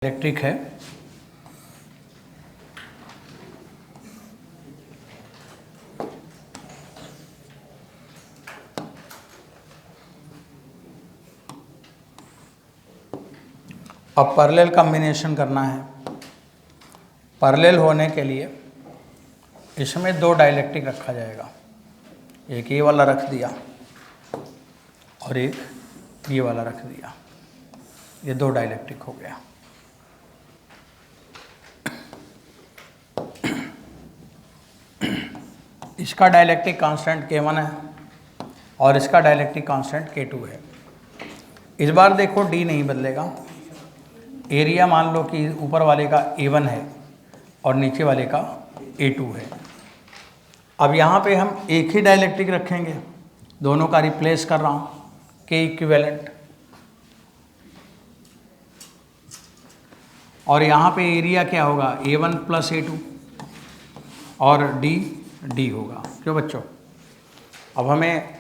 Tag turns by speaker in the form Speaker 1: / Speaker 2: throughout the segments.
Speaker 1: Electric है। अब parallel combination करना है। पैरेलल होने के लिए इसमें दो डाइलेक्ट्रिक रखा जाएगा, एक ये वाला रख दिया और एक ये वाला रख दिया। ये दो डाइलेक्ट्रिक हो गया। इसका डाइलेक्ट्रिक कांस्टेंट K1 है और इसका डाइलेक्ट्रिक कांस्टेंट K2 है। इस बार देखो D नहीं बदलेगा। एरिया मान लो कि ऊपर वाले का A1 है और नीचे वाले का A2 है। अब यहाँ पे हम एक ही डाइलेक्ट्रिक रखेंगे, दोनों का रिप्लेस कर रहा हूँ, K इक्विवेलेंट। और यहाँ पे एरिया क्या होगा, A1 प्लस A2 और D होगा। क्यों बच्चों? अब हमें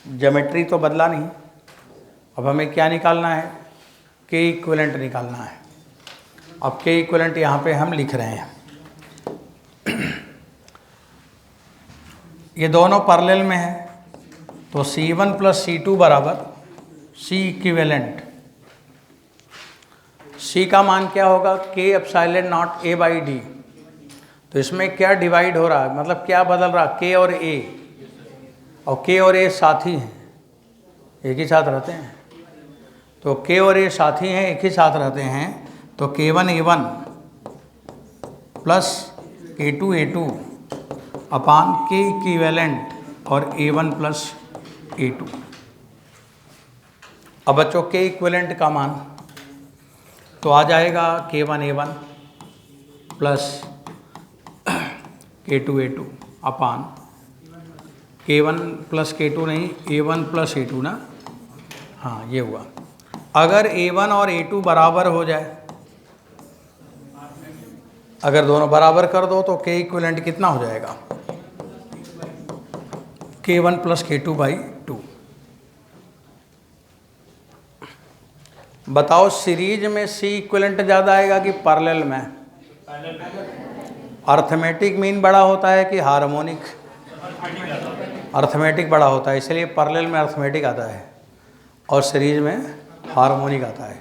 Speaker 1: ज्योमेट्री तो बदला नहीं, अब हमें क्या निकालना है, K इक्विवेलेंट निकालना है। अब K इक्विवेलेंट यहाँ पे हम लिख रहे हैं। ये दोनों पैरेलल में है तो C1 प्लस C2 बराबर C इक्विवेलेंट। C का मान क्या होगा, K epsilon not A by D। तो इसमें क्या डिवाइड हो रहा है, मतलब क्या बदल रहा है, K और A। और K और A साथी हैं, एक ही साथ रहते हैं। तो K और A साथी हैं, एक ही साथ रहते हैं। तो K1 A1 plus K2 A2 अपान K इक्विवेलेंट और A1 प्लस A2। अब बच्चों K इक्विवेलेंट का मान तो आ जाएगा K1 A1 plus K2 A2 अपान K1 प्लस K2 नहीं, A1 प्लस A2 ना। हाँ ये हुआ। अगर A1 और A2 बराबर हो जाए, अगर दोनों बराबर कर दो तो K इक्विवेलेंट कितना हो जाएगा, K1 प्लस K2 बाई 2। बताओ सीरीज में C इक्विवेलेंट ज़्यादा आएगा कि पैरेलल में? अर्थमेटिक मीन बड़ा होता है कि हार्मोनिक? अर्थमेटिक बड़ा होता है, इसलिए पैरेलल में अर्थमेटिक आता है और सीरीज में हार्मोनिक आता है,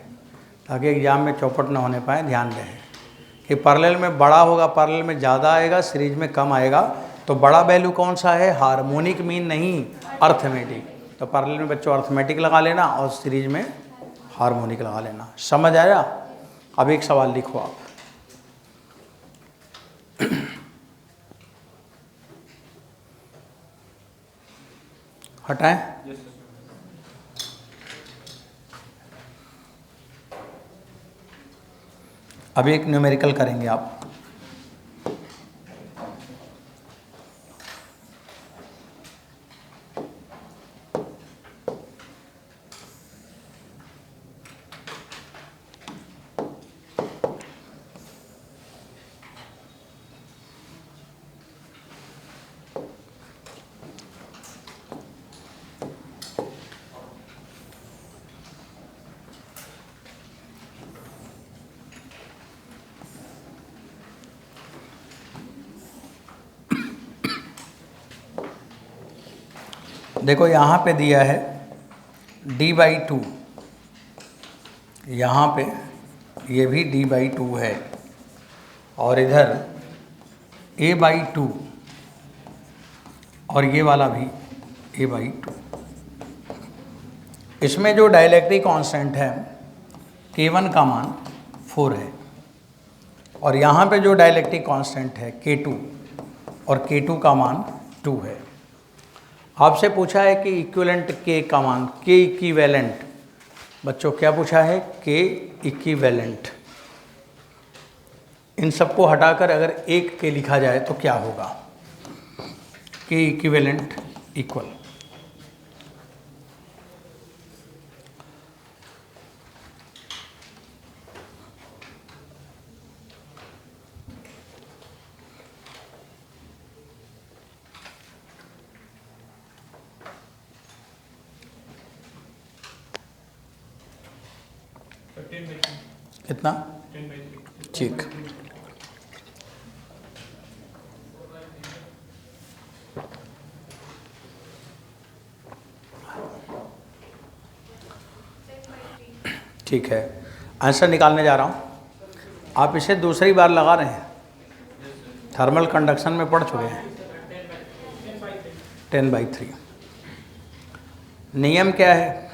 Speaker 1: ताकि एग्जाम में चौपट न होने पाए। ध्यान दें कि पैरेलल में बड़ा होगा, पैरेलल में ज़्यादा आएगा, सीरीज में कम आएगा। तो बड़ा वैल्यू कौन सा है, हार्मोनिक मीन नहीं, अर्थमेटिक। तो पैरेलल में बच्चों अर्थमेटिक लगा लेना और सीरीज में हार्मोनिक लगा लेना। समझ आया? अब एक सवाल लिखो आप। हटाएं। अब एक न्यूमेरिकल करेंगे आप। देखो यहाँ पे दिया है D/2, यहाँ पे ये भी D/2 है और इधर A/2 और ये वाला भी A/2। इसमें जो डाइलेक्ट्रिक कांस्टेंट है K1 का मान 4 है और यहाँ पे जो डाइलेक्ट्रिक कांस्टेंट है K2 और K2 का मान 2 है। आपसे पूछा है कि इक्विवेलेंट K का मान, K इक्विवेलेंट। बच्चों क्या पूछा है, K इक्विवेलेंट। इन सबको हटाकर अगर एक K लिखा जाए तो क्या होगा, K इक्विवेलेंट इक्वल। कितना? ठीक। ठीक है, आंसर निकालने जा रहा हूँ। आप इसे दूसरी बार लगा रहे हैं, थर्मल कंडक्शन में पढ़ चुके हैं। 10/3 नियम क्या है?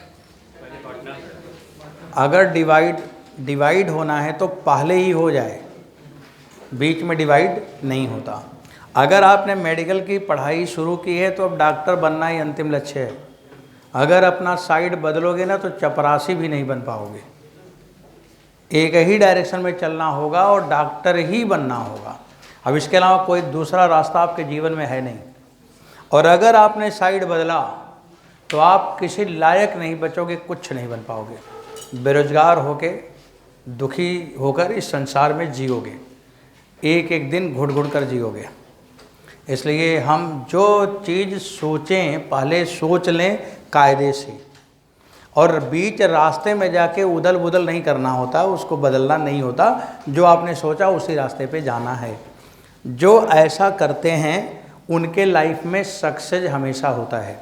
Speaker 1: अगर डिवाइड होना है तो पहले ही हो जाए, बीच में डिवाइड नहीं होता। अगर आपने मेडिकल की पढ़ाई शुरू की है तो अब डॉक्टर बनना ही अंतिम लक्ष्य है। अगर अपना साइड बदलोगे ना तो चपरासी भी नहीं बन पाओगे। एक ही डायरेक्शन में चलना होगा और डॉक्टर ही बनना होगा। अब इसके अलावा कोई दूसरा रास्ता आपके जीवन में है नहीं। और अगर आपने साइड बदला तो आप किसी लायक नहीं बचोगे, कुछ नहीं बन पाओगे। बेरोजगार होके, दुखी होकर इस संसार में जियोगे, एक एक दिन घुट घुट कर जियोगे। इसलिए हम जो चीज़ सोचें पहले सोच लें कायदे से, और बीच रास्ते में जाके उदल बुदल नहीं करना होता, उसको बदलना नहीं होता। जो आपने सोचा उसी रास्ते पे जाना है। जो ऐसा करते हैं उनके लाइफ में सक्सेस हमेशा होता है,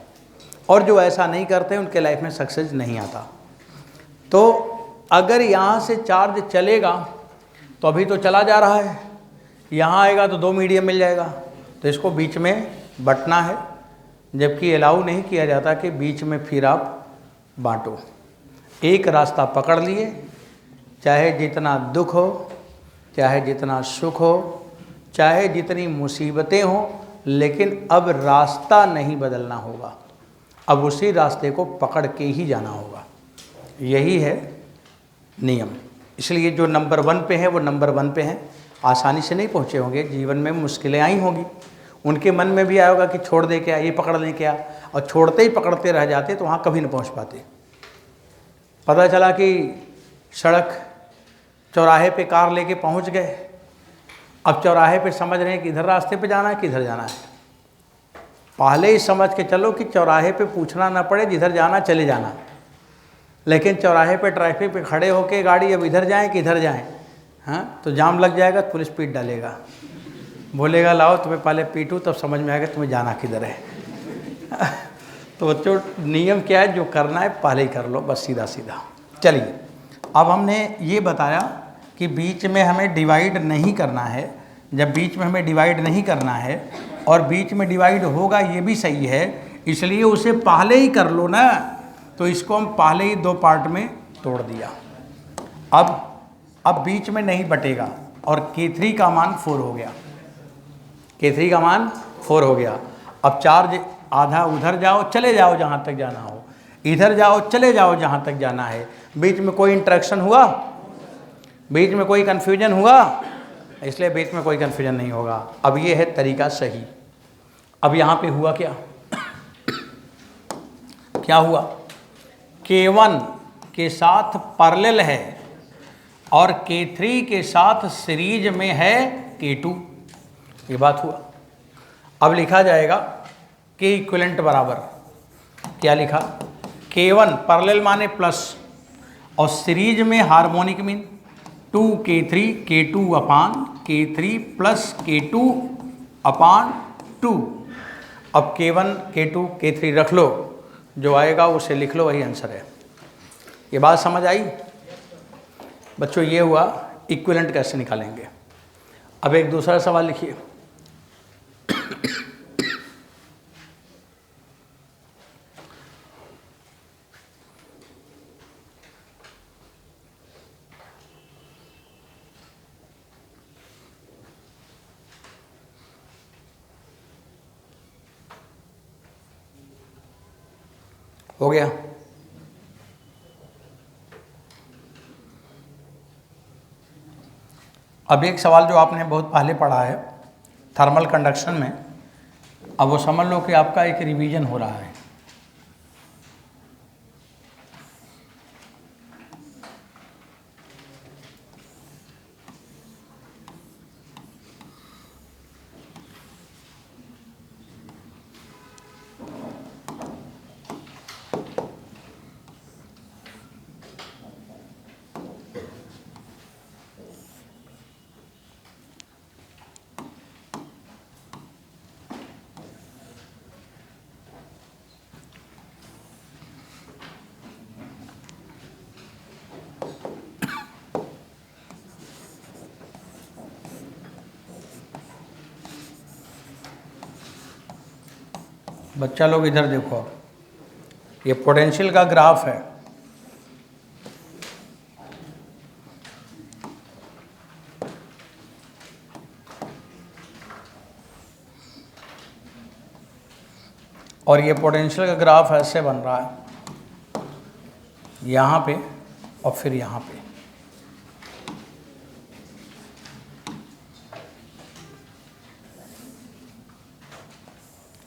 Speaker 1: और जो ऐसा नहीं करते उनके लाइफ में सक्सेस नहीं आता। तो अगर यहाँ से चार्ज चलेगा तो अभी तो चला जा रहा है, यहाँ आएगा तो 2 मीडियम मिल जाएगा, तो इसको बीच में बंटना है। जबकि अलाउ नहीं किया जाता कि बीच में फिर आप बांटो। एक रास्ता पकड़ लिए, चाहे जितना दुख हो, चाहे जितना सुख हो, चाहे जितनी मुसीबतें हो, लेकिन अब रास्ता नहीं बदलना होगा। अब उसी रास्ते को पकड़ के ही जाना होगा। यही है नियम। इसलिए जो नंबर 1 पे है वो नंबर 1 पे हैं। आसानी से नहीं पहुँचे होंगे, जीवन में मुश्किलें आई होंगी, उनके मन में भी आया होगा कि छोड़ दे क्या, ये पकड़ लें क्या, और छोड़ते ही पकड़ते रह जाते तो वहाँ कभी नहीं पहुँच पाते। पता चला कि सड़क चौराहे पे कार लेके पहुँच गए, अब चौराहे पे समझ रहे हैं कि इधर रास्ते पे जाना है कि इधर जाना है। पहले ही समझ के चलो कि चौराहे पे पूछना ना पड़े, जिधर जाना चले जाना। लेकिन चौराहे पे ट्रैफिक पे खड़े होके गाड़ी अब इधर जाएं कि इधर जाएं, हाँ, तो जाम लग जाएगा, तो पुलिस पीट डालेगा, बोलेगा लाओ तुम्हें पहले पीटूँ तब समझ में आएगा तुम्हें जाना किधर है। तो जो नियम क्या है, जो करना है पहले ही कर लो, बस सीधा सीधा। चलिए, अब हमने ये बताया कि बीच में हमें डिवाइड नहीं करना है। जब बीच में हमें डिवाइड नहीं करना है और बीच में डिवाइड होगा ये भी सही है, इसलिए उसे पहले ही कर लो ना। तो इसको हम पहले ही 2 पार्ट में तोड़ दिया। अब बीच में नहीं बटेगा और K3 का मान 4 हो गया। K3 का मान 4 हो गया। अब चार्ज आधा उधर जाओ, चले जाओ जहाँ तक जाना हो, इधर जाओ, चले जाओ जहाँ तक जाना है। बीच में कोई इंटरेक्शन हुआ, बीच में कोई कन्फ्यूजन हुआ, इसलिए बीच में कोई कन्फ्यूजन नहीं होगा। अब ये है तरीका सही। अब यहाँ पे हुआ क्या? क्या हुआ? K1 के साथ पैरेलल है और K3 के साथ सीरीज में है K2। ये बात हुआ। अब लिखा जाएगा K इक्विवेलेंट बराबर, क्या लिखा? K1 पैरेलल माने प्लस और सीरीज में हार्मोनिक मीन 2K3 K2 अपान K3 प्लस K2 अपान 2। अब K1 K2 K3 रख लो, जो आएगा उसे लिख लो, वही आंसर है। ये बात समझ आई बच्चों? ये हुआ इक्विवेलेंट कैसे निकालेंगे। अब एक दूसरा सवाल लिखिए। हो गया? अब एक सवाल जो आपने बहुत पहले पढ़ा है थर्मल कंडक्शन में, अब वो समझ लो कि आपका एक रिवीजन हो रहा है। बच्चा लोग इधर देखो, ये पोटेंशियल का ग्राफ है। और ये पोटेंशियल का ग्राफ ऐसे बन रहा है, यहाँ पे और फिर यहाँ पे।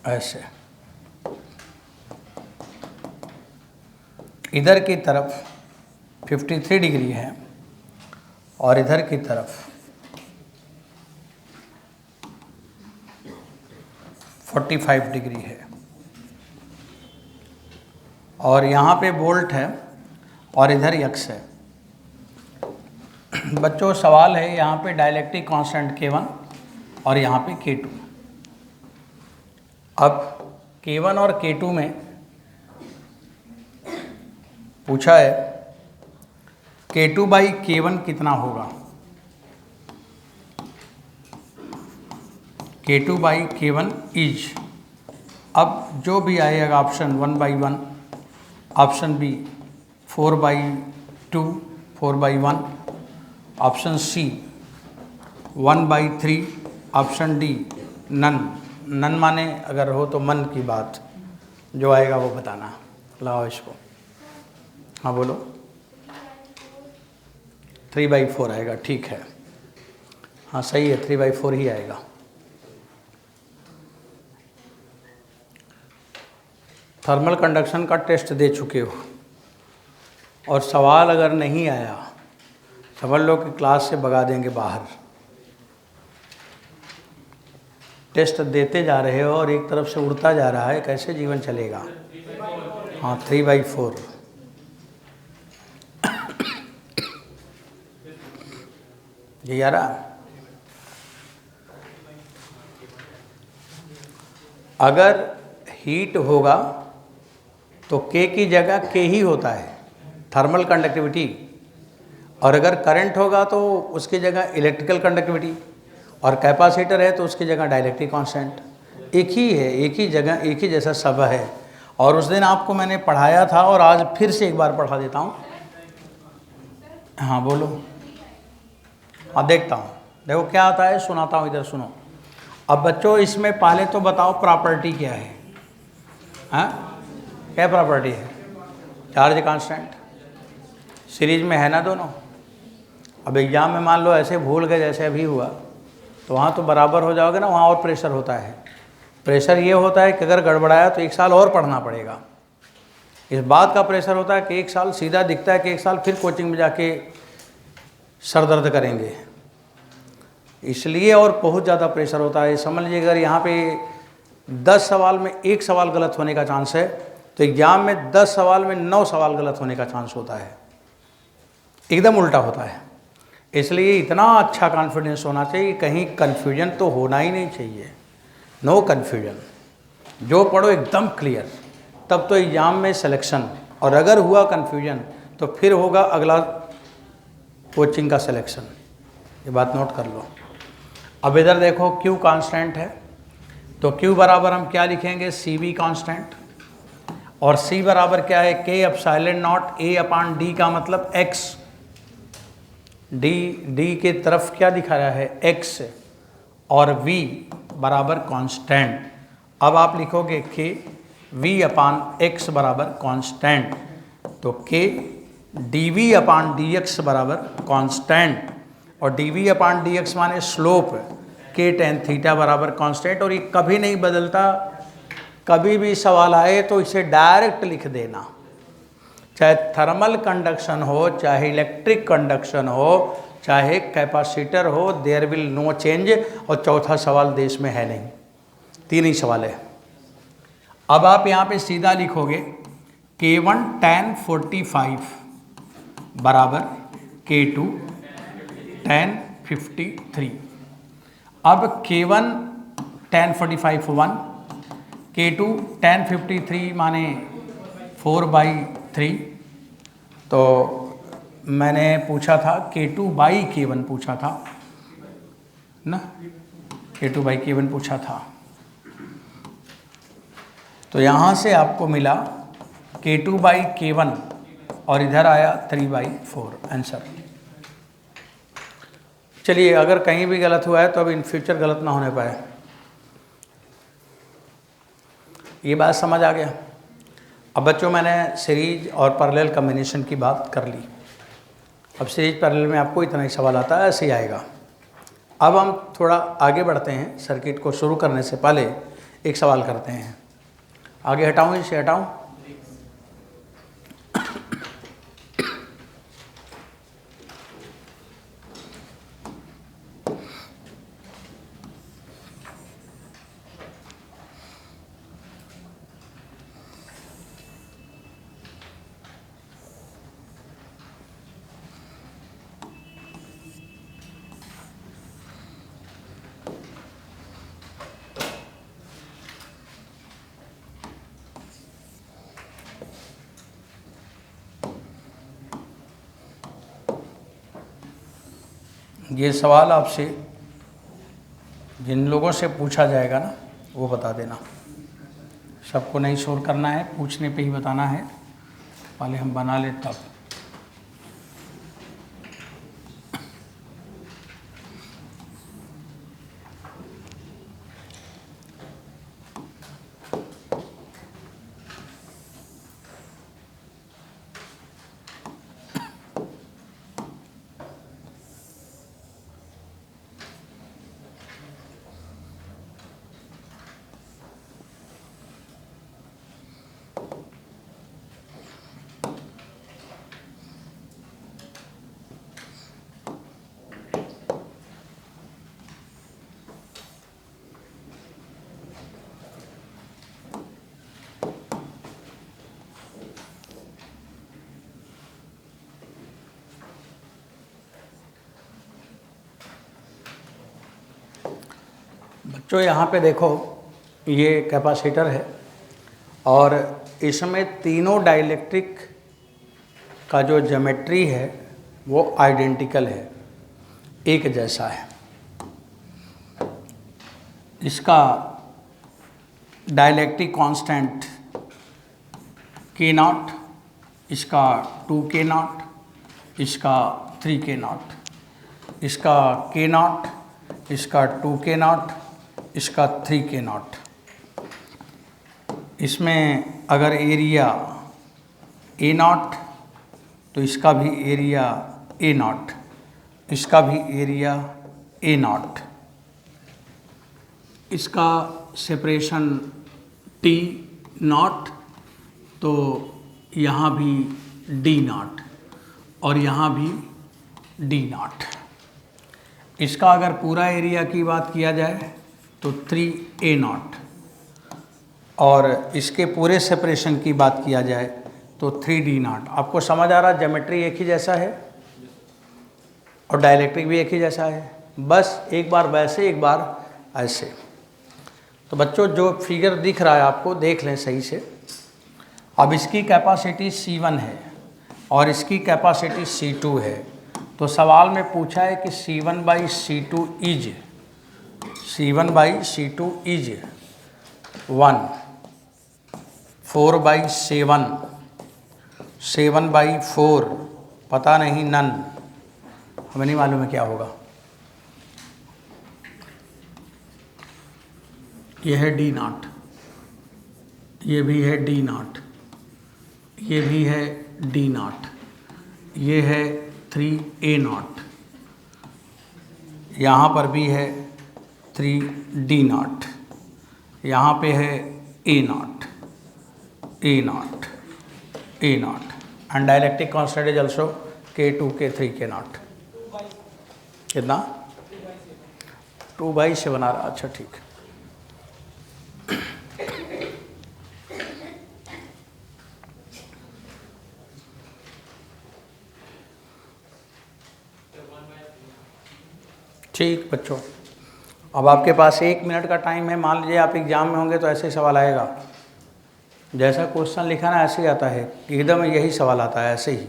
Speaker 1: ऐसे इधर की तरफ 53 डिग्री है और इधर की तरफ 45 डिग्री है, और यहाँ पे वोल्ट है और इधर यक्स है। बच्चों सवाल है यहाँ पे डाइलेक्ट्रिक कांस्टेंट K1 और यहाँ पे K2। अब K1 और K2 में पूछा है K2 बाई K1 कितना होगा। K2 बाई K1 इज, अब जो भी आएगा option 1/1, option B 4/2 4/1, option C 1/3, option D none. None माने अगर हो तो मन की बात, जो आएगा वो बताना। लाओ इसको, हाँ बोलो। 3/4 आएगा, ठीक है, हाँ सही है, 3/4 ही आएगा। थर्मल कंडक्शन का टेस्ट दे चुके हो और सवाल अगर नहीं आया समझ लो कि क्लास से भगा देंगे बाहर। टेस्ट देते जा रहे हो और एक तरफ से उड़ता जा रहा है, कैसे जीवन चलेगा। हाँ 3/4। ये यारा अगर हीट होगा तो K की जगह K ही होता है, थर्मल कंडक्टिविटी, और अगर करंट होगा तो उसकी जगह इलेक्ट्रिकल कंडक्टिविटी, और कैपेसिटर है तो उसकी जगह डाइलेक्ट्रिक कांस्टेंट। एक ही है, एक ही जगह, एक ही जैसा सब है। और उस दिन आपको मैंने पढ़ाया था और आज फिर से एक बार पढ़ा देता हूँ। हाँ बोलो, हाँ देखता हूँ, देखो क्या आता है, सुनाता हूँ, इधर सुनो। अब बच्चों इसमें पहले तो बताओ प्रॉपर्टी क्या है। हाँ क्या प्रॉपर्टी है? चार्ज कांस्टेंट, सीरीज में है ना दोनों। अब एग्जाम में मान लो ऐसे भूल गए जैसे अभी हुआ, तो वहाँ तो बराबर हो जाओगे ना, वहाँ और प्रेशर होता है। प्रेशर ये होता है कि अगर गड़बड़ाया तो 1 साल और पढ़ना पड़ेगा। इस बात का प्रेशर होता है कि 1 साल सीधा दिखता है कि 1 साल फिर कोचिंग में जाके सर दर्द करेंगे, इसलिए और बहुत ज़्यादा प्रेशर होता है। समझ लीजिए अगर यहाँ पे 10 सवाल में 1 सवाल गलत होने का चांस है, तो एग्जाम में 10 सवाल में 9 सवाल गलत होने का चांस होता है, एकदम उल्टा होता है। इसलिए इतना अच्छा कॉन्फिडेंस होना चाहिए, कहीं कन्फ्यूजन तो होना ही नहीं चाहिए, नो कन्फ्यूजन, जो पढ़ो एकदम क्लियर, तब तो एग्ज़ाम में सिलेक्शन। और अगर हुआ कन्फ्यूजन तो फिर होगा अगला कोचिंग का सिलेक्शन, ये बात नोट कर लो। अब इधर देखो Q कांस्टेंट है, तो Q बराबर हम क्या लिखेंगे, CV कांस्टेंट, और C बराबर क्या है, K एप्सिलॉन नॉट A/D का मतलब X। D के तरफ क्या दिखा रहा है, X, और V बराबर कांस्टेंट। अब आप लिखोगे K V/X बराबर कांस्टेंट, तो K dV/dx बराबर कांस्टेंट, और dV/dx माने स्लोप, K tan थीटा बराबर कांस्टेंट। और ये कभी नहीं बदलता, कभी भी सवाल आए तो इसे डायरेक्ट लिख देना, चाहे थर्मल कंडक्शन हो, चाहे इलेक्ट्रिक कंडक्शन हो, चाहे कैपेसिटर हो, देयर विल नो चेंज। और चौथा सवाल देश में है नहीं, 3 ही सवाल है। अब आप यहाँ पे सीधा लिखोगे K1 tan 45 बराबर K2 tan 53। अब K1 tan 45 1, K2 tan 53 माने 4/3। तो मैंने पूछा था K2/K1 पूछा था ना, K2/K1 पूछा था। तो यहाँ से आपको मिला K2/K1 और इधर आया 3/4 आंसर। चलिए, अगर कहीं भी गलत हुआ है तो अब इन फ्यूचर गलत ना होने पाए। ये बात समझ आ गया। अब बच्चों, मैंने सीरीज और पैरेलल कॉम्बिनेशन की बात कर ली। अब सीरीज पैरेलल में आपको इतना ही सवाल आता है, ऐसे ही आएगा। अब हम थोड़ा आगे बढ़ते हैं। सर्किट को शुरू करने से पहले एक सवाल करते हैं। आगे हटाऊँ, इसे हटाऊँ? ये सवाल आपसे जिन लोगों से पूछा जाएगा ना, वो बता देना। सबको नहीं शोर करना है, पूछने पे ही बताना है। पहले हम बना ले तब। बच्चों, यहाँ पे देखो, ये कैपेसिटर है और इसमें तीनों डाइलेक्ट्रिक का जो ज्योमेट्री है वो आइडेंटिकल है, एक जैसा है। इसका डाइलेक्ट्रिक कांस्टेंट K0, इसका 2K0, इसका 3K0, इसका K0, इसका 2K0, इसका 3K0। इसमें अगर एरिया A0 तो इसका भी एरिया A0, इसका भी एरिया A0, इसका सेपरेशन T0 तो यहाँ भी D0 और यहाँ भी D0। इसका अगर पूरा एरिया की बात किया जाए तो 3A0 और इसके पूरे सेपरेशन की बात किया जाए तो 3D0। आपको समझ आ रहा, ज्योमेट्री एक ही जैसा है और डाइलेक्ट्रिक भी एक ही जैसा है, बस एक बार वैसे एक बार ऐसे। तो बच्चों, जो फिगर दिख रहा है आपको, देख लें सही से। अब इसकी कैपेसिटी C1 है और इसकी कैपेसिटी C2 है। तो सवाल में पूछा है कि C1/C2 इज 1, 4/7, 7/4, पता नहीं, नन, हमें नहीं मालूम है क्या होगा। ये है D0, ये भी है D0, ये भी है D0, ये है 3A0, यहाँ पर भी है 3D0, यहाँ पे है A0 and dielectric constant is also K2, K3, K0। कितना? 2/7 आ रहा। अच्छा, ठीक। ठीक बच्चों, अब आपके पास 1 मिनट का टाइम है। मान लीजिए आप एग्जाम में होंगे तो ऐसे सवाल आएगा, जैसा क्वेश्चन लिखा ना ऐसे ही आता है, एकदम यही सवाल आता है ऐसे ही।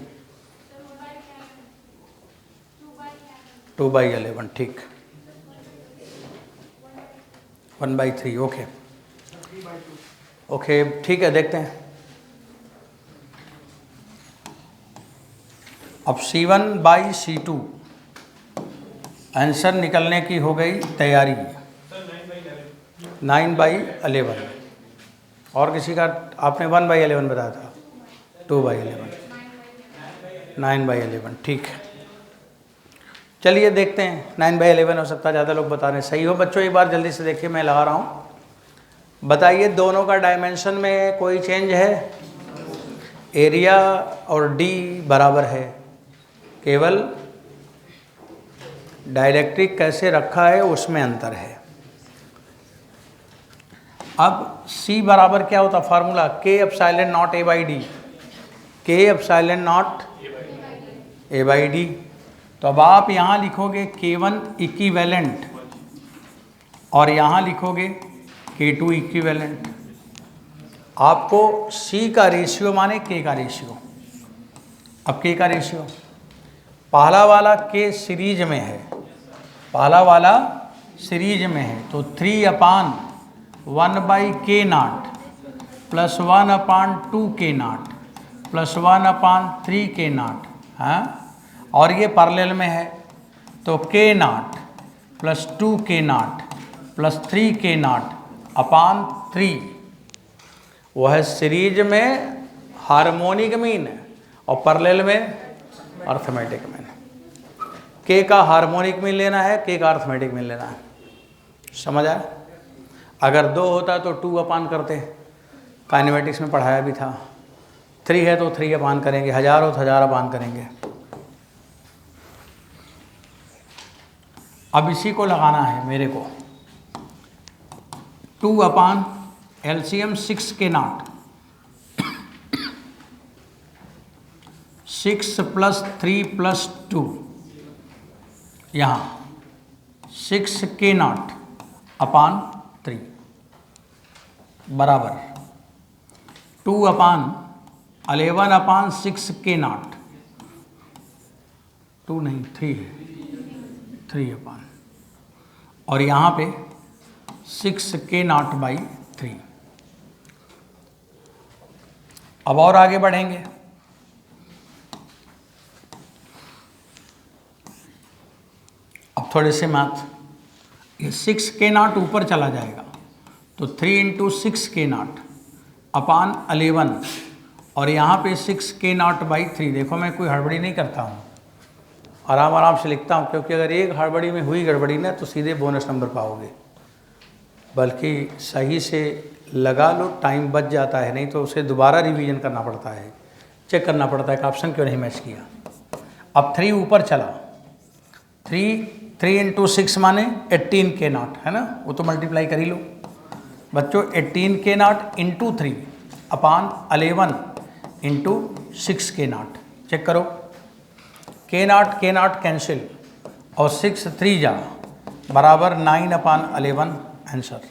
Speaker 1: 2/11, ठीक। 1/3, ओके। ओके ठीक है, देखते हैं। अब C1/C2 आंसर निकलने की हो गई तैयारी। 9/11। और किसी का आपने 1/11 बताया था, 2/11, 9/11, ठीक है। चलिए देखते हैं, 9/11 हो सकता है, ज़्यादा लोग बता रहे हैं। सही हो बच्चों, एक बार जल्दी से देखिए, मैं लगा रहा हूँ। बताइए दोनों का डायमेंशन में कोई चेंज है? एरिया और डी बराबर है, केवल डायरेक्ट्रिक कैसे रखा है उसमें अंतर है। अब C बराबर क्या होता formula? K/0 A/D, K/0 A/D। तो अब आप यहाँ लिखोगे K1 इक्विवेलेंट और यहाँ लिखोगे K2 इक्विवेलेंट। आपको C का रेशियो माने K का रेशियो। अब K का रेशियो, पहला वाला K सीरीज में है, पहला वाला सीरीज में है, तो 3/1/K0 plus 1/2K0 plus 1/3K0, हाँ। और ये पैरेलल में है, तो K0 plus 2K0 plus 3K0/3, वह सीरीज में हार्मोनिक मीन और पैरेलल में अर्थमेटिक मीन। K का हार्मोनिक मीन लेना है, K का अर्थमेटिक मीन लेना है, समझ आया? अगर 2 होता तो 2/, करते, काइनेमेटिक्स में पढ़ाया भी था। 3 है तो 3/, करेंगे, 1000 हो तो 1000/, करेंगे। अब इसी को लगाना है मेरे को, 2/, LCM 6K0, 6 + 3 + 2, यहाँ 6K0/3 बराबर 2/11/6K0, 2 नहीं 3 है, 3/, और यहाँ पे 6K0/3। अब और आगे बढ़ेंगे, अब थोड़े से मैथ, ये 6K0 ऊपर चला जाएगा तो 3 × 6K0/11, और यहाँ पे 6K0/3। देखो मैं कोई हड़बड़ी नहीं करता हूँ, आराम आराम से लिखता हूँ, क्योंकि अगर एक हड़बड़ी में हुई गड़बड़ी ना तो सीधे बोनस नंबर पाओगे। बल्कि सही से लगा लो, टाइम बच जाता है, नहीं तो उसे दोबारा रिवीजन करना पड़ता है, चेक करना पड़ता है कि ऑप्शन क्यों नहीं मैच किया। अब 3 ऊपर चला, 3 × 6 माने 18K0, है ना, वो तो मल्टीप्लाई कर ही लो बच्चों। 18K0 × 3/11 × 6K0, चेक करो, K0 कैंसिल और 6 3 जा बराबर 9/11 आंसर।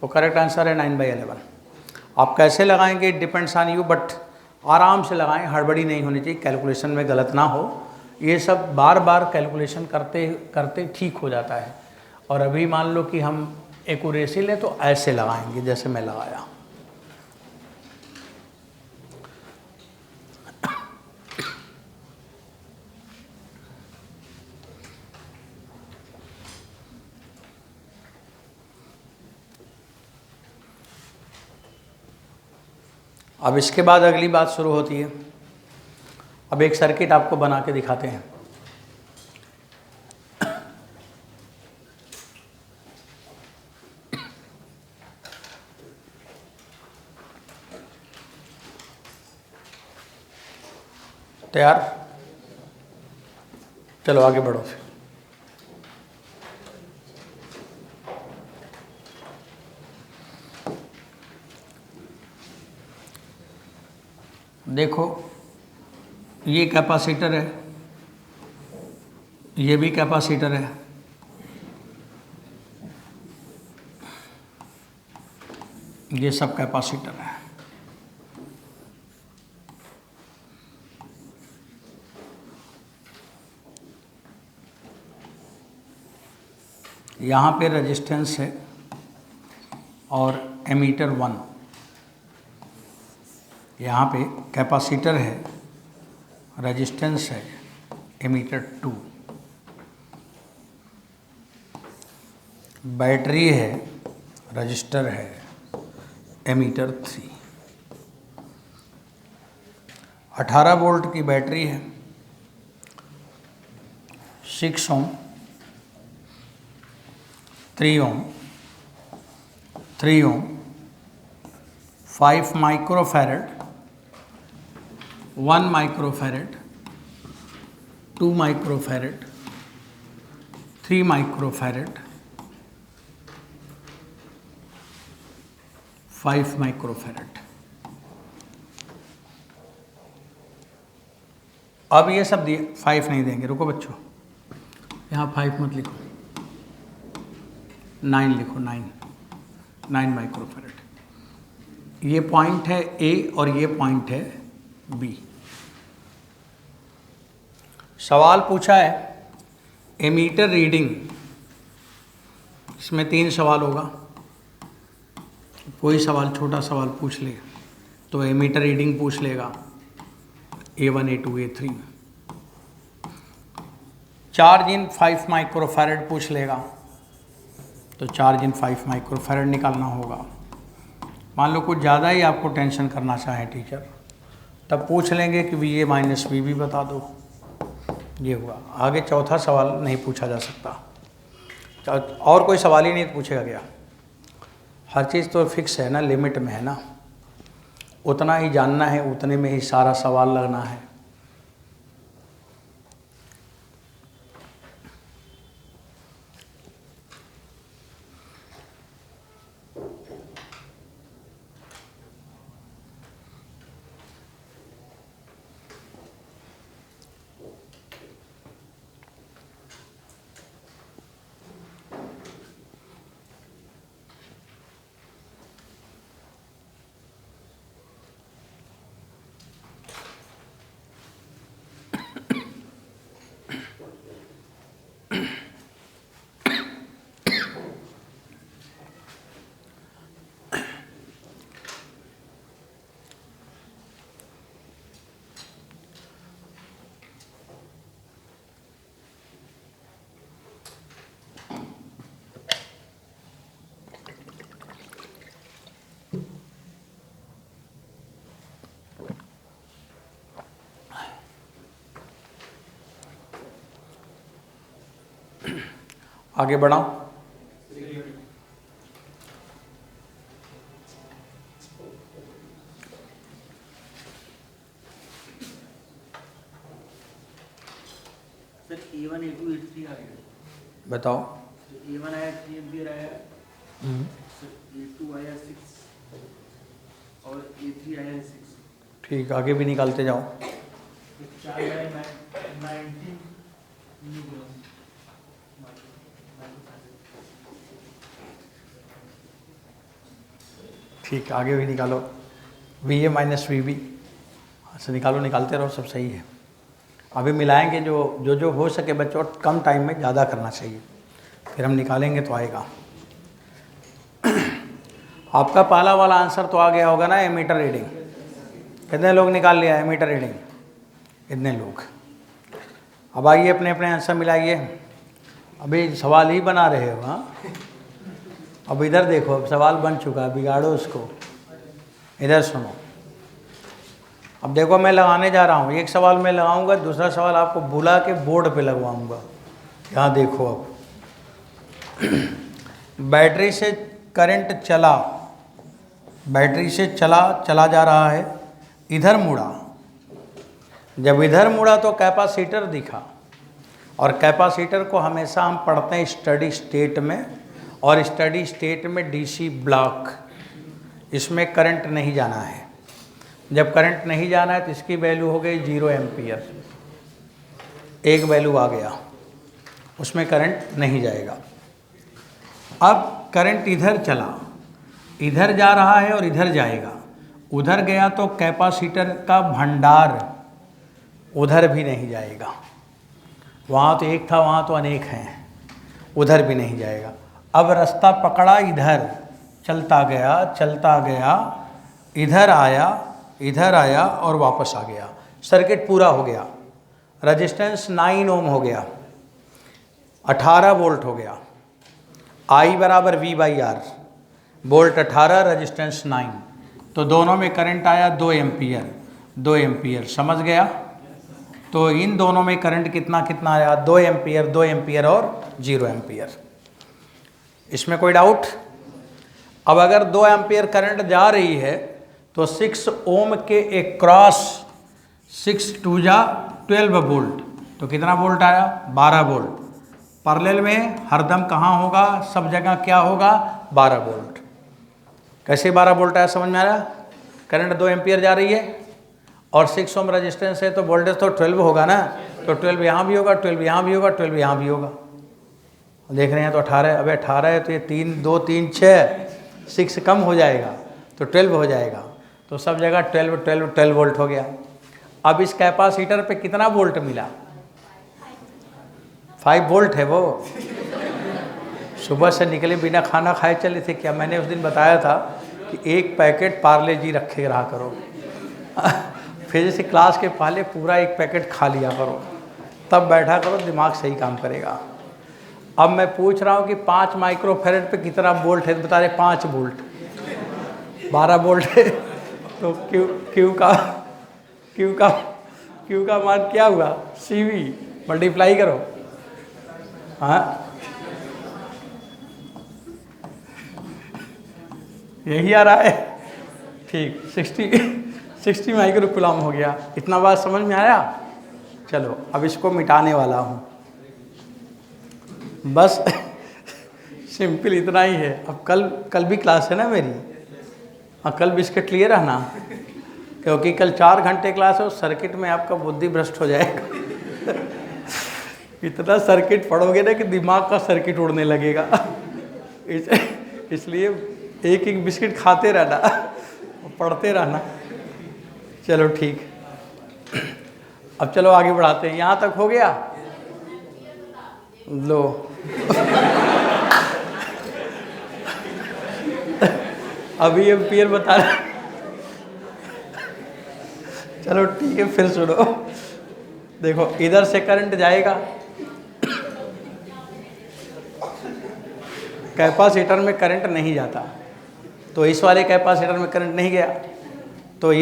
Speaker 1: वो करेक्ट आंसर है 9/11। आप कैसे लगाएंगे डिपेंड्स ऑन यू, बट आराम से लगाएं, हड़बड़ी नहीं होनी चाहिए, कैलकुलेशन में गलत ना हो। ये सब बार बार कैलकुलेशन करते करते ठीक हो जाता है। और अभी मान लो कि हम एक्यूरेसी लें तो ऐसे लगाएंगे जैसे मैं लगाया। अब इसके बाद अगली बात शुरू होती है। अब एक सर्किट आपको बना के दिखाते हैं। तैयार? चलो आगे बढ़ो फिर। देखो ये कैपेसिटर है, ये भी कैपेसिटर है, ये सब कैपेसिटर है। यहाँ पे रेजिस्टेंस है और एमीटर 1। यहाँ पे कैपेसिटर है, रेजिस्टेंस है, एमीटर 2, बैटरी है, रजिस्टर है, एमीटर 3। 18 वोल्ट की बैटरी है, 6 ओम, 3 ओम, 3 ओम, 5 microfarad, 1 microfarad, 2 microfarad, 3 microfarad, 5 microfarad. अब ये सब दिए, 5 नहीं देंगे, रुको बच्चों, यहाँ 5 मत लिखो, 9 लिखो, 9 माइक्रोफैरड। ये पॉइंट है ए और ये पॉइंट है बी। सवाल पूछा है एमीटर रीडिंग, इसमें 3 सवाल होगा, कोई सवाल छोटा सवाल पूछ ले तो एमीटर रीडिंग पूछ लेगा, A1 A2 A3। Charge in 5 microfarad पूछ लेगा तो चार्ज इन 5 माइक्रोफैरड निकालना होगा। मान लो कुछ ज़्यादा ही आपको टेंशन करना चाहे टीचर, तब पूछ लेंगे कि VA माइनस VB बता दो, ये हुआ। आगे चौथा सवाल नहीं पूछा जा सकता, और कोई सवाल ही नहीं पूछेगा क्या? हर चीज़ तो फिक्स है ना, लिमिट में है ना, उतना ही जानना है, उतने में ही सारा सवाल लगना है। आगे बढ़ाओ।
Speaker 2: सर A1 A2 A3 आ गया,
Speaker 1: बताओ।
Speaker 2: A1 आया 3 एम्पियर आया, A2 आया 6 और A3 आया 6।
Speaker 1: ठीक, आगे भी निकालते जाओ।
Speaker 2: 4/19
Speaker 1: ठीक, आगे भी निकालो। VA माइनस VB, अच्छा निकालो, निकालते रहो, सब सही है। अभी मिलाएंगे, जो हो सके बच्चों, कम टाइम में ज़्यादा करना चाहिए, फिर हम निकालेंगे तो आएगा। आपका पहला वाला आंसर तो आ गया होगा ना, एमीटर रीडिंग। कितने लोग निकाल लिया एमीटर रीडिंग? इतने लोग। अब आइए अपने अपने आंसर मिलाइए। अभी सवाल ही बना रहे हो, हाँ? अब इधर देखो, अब सवाल बन चुका है, बिगाड़ो उसको। इधर सुनो, अब देखो मैं लगाने जा रहा हूँ, एक सवाल मैं लगाऊंगा, दूसरा सवाल आपको बुला के बोर्ड पे लगवाऊंगा। यहाँ देखो, अब बैटरी से करंट चला, बैटरी से चला जा रहा है, इधर मुड़ा। जब इधर मुड़ा तो कैपेसिटर दिखा, और कैपेसिटर को हमेशा हम पढ़ते हैं स्टडी स्टेट में, और स्टडी स्टेट में DC ब्लॉक, इसमें करंट नहीं जाना है। जब करंट नहीं जाना है तो इसकी वैल्यू हो गई 0 एम्पियर, एक वैल्यू आ गया, उसमें करंट नहीं जाएगा। अब करंट इधर चला, इधर जा रहा है और इधर जाएगा, उधर गया तो कैपेसिटर का भंडार उधर भी नहीं जाएगा। वहाँ तो एक था, वहाँ तो अनेक हैं, उधर भी नहीं जाएगा। अब रास्ता पकड़ा, इधर चलता गया, इधर आया, इधर आया और वापस आ गया, सर्किट पूरा हो गया। रजिस्टेंस 9 ओम हो गया, 18 वोल्ट हो गया। I बराबर V/R, वोल्ट 18, रजिस्टेंस 9, तो दोनों में करंट आया 2 एम्पियर, 2 एम्पियर, समझ गया। तो इन दोनों में करंट कितना कितना आया, 2 एम्पियर, 2 एम्पियर और 0 एम्पियर। इसमें कोई डाउट? अब अगर 2 एम्पियर करंट जा रही है तो 6 ओम के एक क्रॉस 6 2 जा 12 वोल्ट, तो कितना वोल्ट आया, 12 वोल्ट। पैरेलल में हरदम कहाँ होगा, सब जगह क्या होगा, 12 वोल्ट। कैसे 12 वोल्ट आया, समझ में आ रहा? करंट 2 एम्पियर जा रही है और 6 ओम रेजिस्टेंस है, तो वोल्टेज तो 12 होगा ना, तो 12 यहाँ भी होगा, 12 यहाँ भी होगा, 12 यहाँ भी होगा। देख रहे हैं तो 18, अब 18 है तो ये 3 2 3 6, 6 कम हो जाएगा तो 12 हो जाएगा, तो सब जगह 12 12 12 वोल्ट हो गया। अब इस कैपेसिटर पे कितना वोल्ट मिला, 5 वोल्ट है वो। सुबह से निकले बिना खाना खाए चले थे क्या? मैंने उस दिन बताया था कि एक पैकेट पार्ले जी रखे रहा करो फिर जैसे क्लास के पहले पूरा एक पैकेट खा लिया करो, तब बैठा करो, दिमाग सही काम करेगा। अब मैं पूछ रहा हूँ कि 5 माइक्रोफैरड पे कितना वोल्ट है, बता रहे 5 वोल्ट, 12 वोल्ट है, तो क्यू का मान क्या हुआ, CV, मल्टीप्लाई करो। हाँ, यही आ रहा है, ठीक, 60 माइक्रो कूलम हो गया। इतना बात समझ में आया? चलो अब इसको मिटाने वाला हूँ, बस सिंपल इतना ही है। अब कल भी क्लास है ना मेरी, हाँ कल भी इसके क्लियर है ना, क्योंकि कल 4 घंटे क्लास है, उस सर्किट में आपका बुद्धि भ्रष्ट हो जाएगा इतना सर्किट पढ़ोगे ना कि दिमाग का सर्किट उड़ने लगेगा इसलिए एक एक बिस्किट खाते रहना पढ़ते रहना। चलो ठीक, अब चलो आगे बढ़ाते हैं। यहाँ तक हो गया, लो अभी एम्पियर बता रहे। चलो ठीक है, फिर सुनो, देखो इधर से करंट जाएगा, कैपेसिटर में करंट नहीं जाता, तो इस वाले कैपेसिटर में करंट नहीं गया,